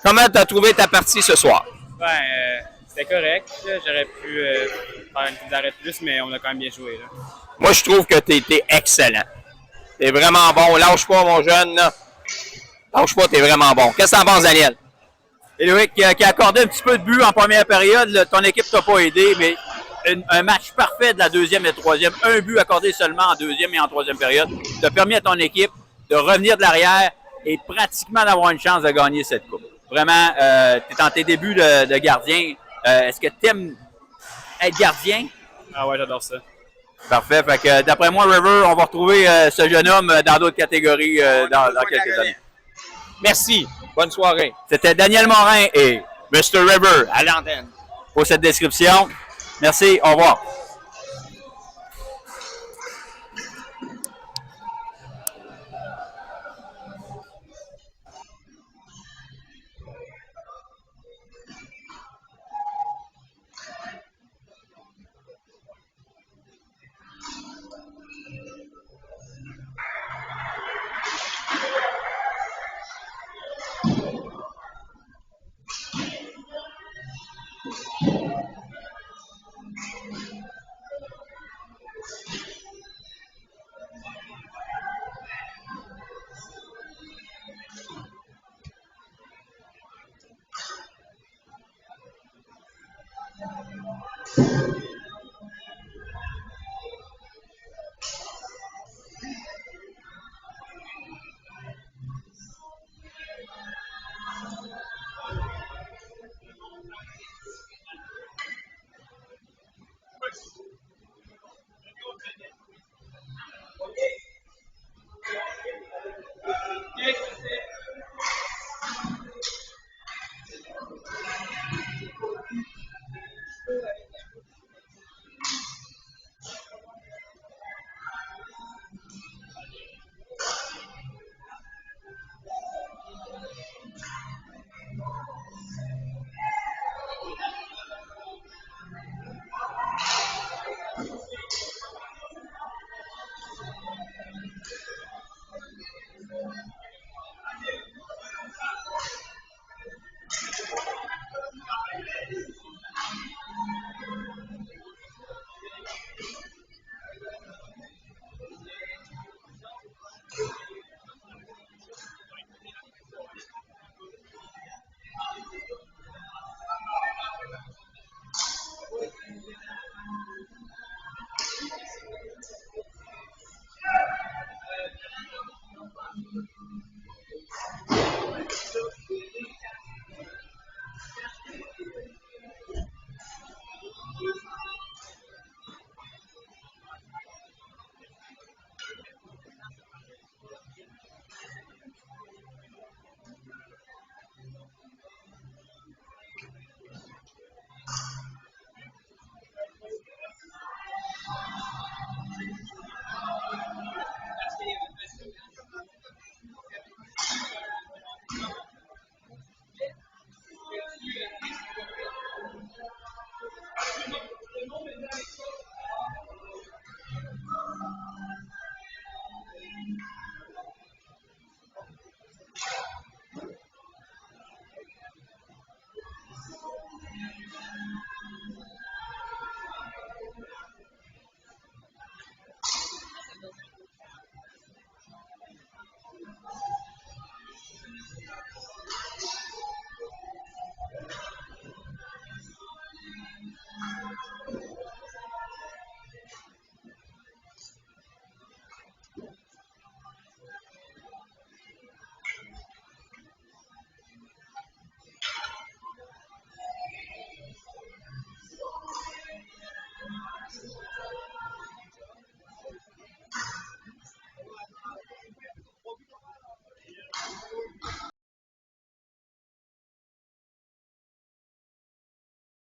Comment tu as trouvé ta partie ce soir? Ben, c'était correct. J'aurais pu faire une petite arrêt de plus, mais on a quand même bien joué. Là. Moi, je trouve que tu étais excellent. Tu es vraiment bon. Lâche pas, mon jeune. Là. Lâche pas, tu es vraiment bon. Qu'est-ce que tu en penses, Daniel? Éloïc qui a accordé un petit peu de but en première période. Là, ton équipe t'a pas aidé, mais un match parfait de la deuxième et troisième. Un but accordé seulement en deuxième et en troisième période. T'a permis à ton équipe de revenir de l'arrière et pratiquement d'avoir une chance de gagner cette coupe. Vraiment, tu es dans tes débuts de gardien. Est-ce que tu aimes être gardien? Ah ouais, j'adore ça. Parfait. Fait que d'après moi, River, on va retrouver ce jeune homme dans d'autres catégories dans quelques années. Merci. Bonne soirée. C'était Daniel Morin et Mr. River. À l'antenne. pour cette description. Merci. Au revoir.